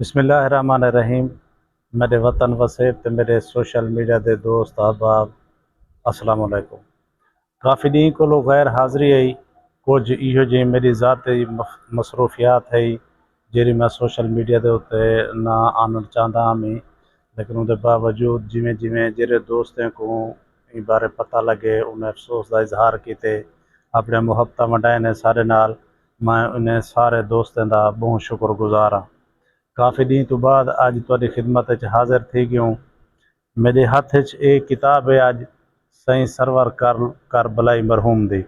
बिस्मिल्लाहिर्रहमानिर्रहीम। मेरे वतन वसेब ते मेरे सोशल मीडिया के दोस्त अहबाब अस्सलाम वालेकुम। काफ़ी डी को गैर हाज़री आई कुछ इहो जी मेरी ज़ाती मसरूफियात है जी मैं सोशल मीडिया के उत्ते ना आना चाहता हमी, लेकिन उनके बावजूद जिमें जिमें जेरे दोस्तों को इन बारे पता लगे उन्हें अफसोस का इजहार किए अपने मुहब्बत वंडाए ने सारे नाल। मैं उन्हें सारे दोस्तों का बहुत शुक्रगुजार हाँ। काफ़ी डी तो बाद अज तुहाडी खिदमत हाज़िर थी गयूँ। मेरे हाथ एक किताब है अज सही सरवर करबलाई मरहूम दी।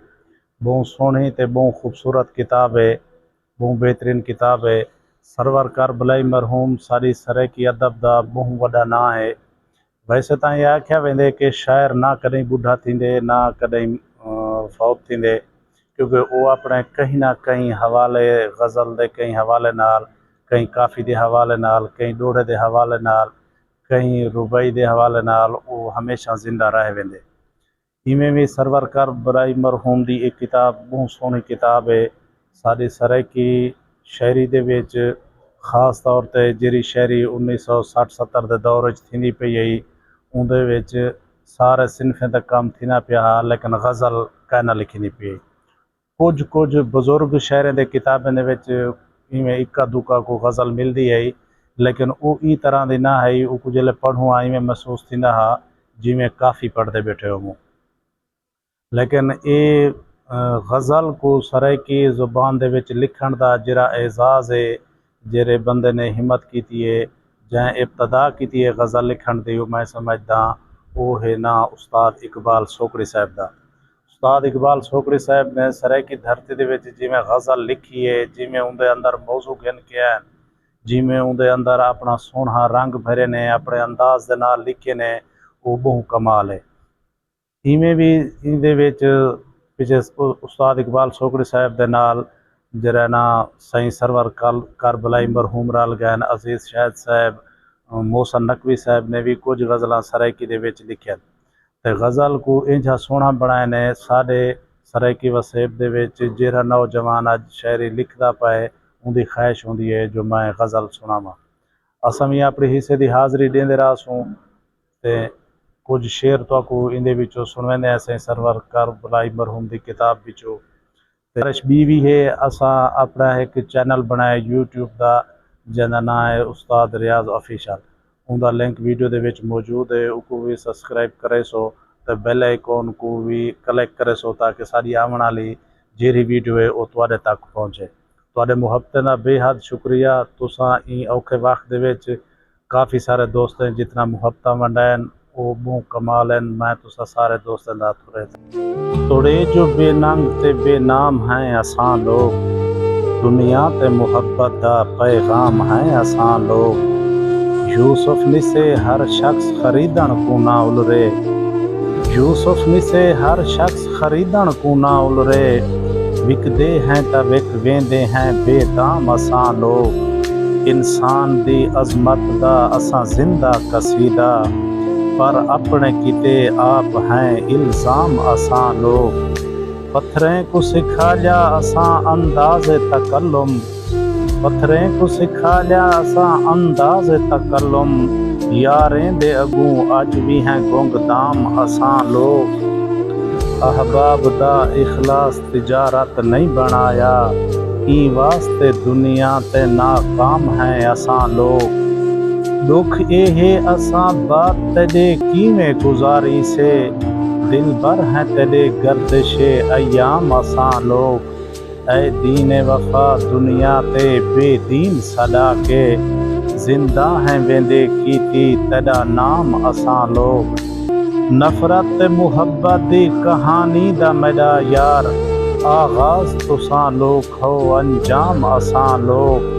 बहुत सोहनी ते बहुत खूबसूरत किताब है, बहुत बेहतरीन किताब है। सरवर करबलाई मरहूम सारी सराइकी अदब का बहुत वड्डा ना है। वैसे तो ये आख्या वेंदे कि शायर ना कदें बुढ़ा थींदे ना कदें फौत थींदे, क्योंकि वो अपने कहीं ना कहीं हवाले गज़ल दे कहीं हवाले नाल, कहीं काफ़ी के हवाले नाल, कहीं डोड़े के हवाले नाल, कहीं रुबई के हवाले नाल वो हमेशा जिंदा रह वेंदे। इवें भी सरवर करबलाई मरहूम की एक किताब बहुत सोहनी किताब है। साड़ी सराइकी शायरी दे विच खास तौर पर जी शायरी 1960-70 के दौर थी पई आई उहदे विच सारे सिनफें तक कम थीना पिया, लेकिन गज़ल कहना लिखी नहीं पई। कुछ कुछ बजुर्ग शायरें दे किताबें दे विच इवें इक्का दुक्का को गज़ल मिलती है, लेकिन वो ई तरह की ना है। वो कुछ जल्द पढ़ूँ इवें महसूस थींदा हा जिमें काफ़ी पढ़ते बैठे हों। लेकिन ये गज़ल को सराइकी ज़ुबान दे विच लिखण दा जिहड़ा एजाज़ है, जेरे बंदे ने हिम्मत की है जैं इब्तदा की है गज़ल लिखण दी, मैं समझदा वो है ना उस्ताद इकबाल सोकड़ी साहब दा। उस्ताद इकबाल सोकड़ी साहब ने सराइकी धरती दे विच जिमें गज़ल लिखी है, जिमें उनके अंदर मौजू गिन के है, जिमें उनके अंदर अपना सोहना रंग भरे ने, अपने अंदाज दे नाल लिखे ने, वो बहुत कमाल है। इवें भी इहदे विच पिछे उस्ताद इकबाल सोकड़ी साहब दे नाल जरा ना सही सरवर करबलाई मरहूम रल गए अजीज़ शाहिद साहब, मोहसन नकवी साहब ने भी कुछ गज़लां सराइकी दे विच लिखियां ते गज़ल को इंजा सोहना बनाए ने। साडे सराइकी वसेब दे विच जेड़ा नौजवान अज शायरी लिखदा पाए उनकी ख्वाहिश होंदी है जो मैं गज़ल सुनावां। असां भी अपनी हिस्से की हाज़री देंदे रहासूं ते कुछ शेर तो को इंदे विचों सुनवाने ऐसे सरवर करबलाई मरहूम की किताब विचों। ख्वाहिश भी है असां अपना एक चैनल बनाया यूट्यूब का जिहदा नाम है उस्ताद रियाज ऑफिशियल। उनका लिंक वीडियो दे विच मौजूद है, उसको भी सब्सक्राइब करे सो तो बेल आइकॉन को भी क्लिक करे सो ताकि सारी आने वाली जेरी वीडियो है वो तुहाडे तक पहुँचे। तुहाडे मुहब्बत का बेहद शुक्रिया। तुसां ई औखे वक्त दे विच काफ़ी सारे दोस्त हैं जितना मुहब्बत वंडायन वो बहुत कमाल है। मैं तुसा सारे दोस्तों का तुरे तोड़े जो बेनंग ते बेनाम हैं असां लोग, दुनिया ते मुहब्बत दा पैगाम हैं असां लोग। यूसुफ निसे हर शख्स खरीदण को ना उलरे, यूसुफ निसे हर शख्स खरीदण को ना उलरे। विकदे हैं ता विक वेंदे हैं बेदाम असां लोग। इंसान दी अजमत दा असां जिंदा कसीदा, पर अपने किते आप हैं इल्ज़ाम असां लोग। पत्थरें को सिखा लिया असां अंदाज़ तकल्लुम, पत्थरें को सिखा लिया असां अंदाज़ तकल्लुम। यारें दे अगू अज भी हैं गुंगदाम असां लोग। अहबाब दा इखलास तिजारत नहीं बनाया, ई वास्ते दुनिया ते नाकाम हैं असां लोग। दुख ये है असां बात तेरे कीमें गुजारी से, दिल भर हैं तेरे गर्दिशे अयाम असां लोग। ऐ दीन वफा दुनिया ते बेदीन सदा के, जिंदा हैं वेंदे कीती तेरा नाम असां लोग। नफरत मुहब्बत दी कहानी दा मेरा यार, आगाज तुसां लोग हो अंजाम असां लोग।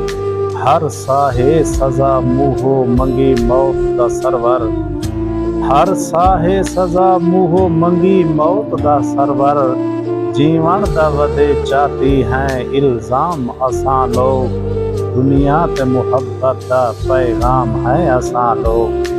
हर साहे सजा मुहो मंगी मौत दा सरवर, हर साहे सजा मुहो मंगी मौत दा सरवर। जीवन दा वदे चाहती हैं इल्ज़ाम असां लोग, दुनिया ते मुहब्बत दा पैगाम है असां लोग।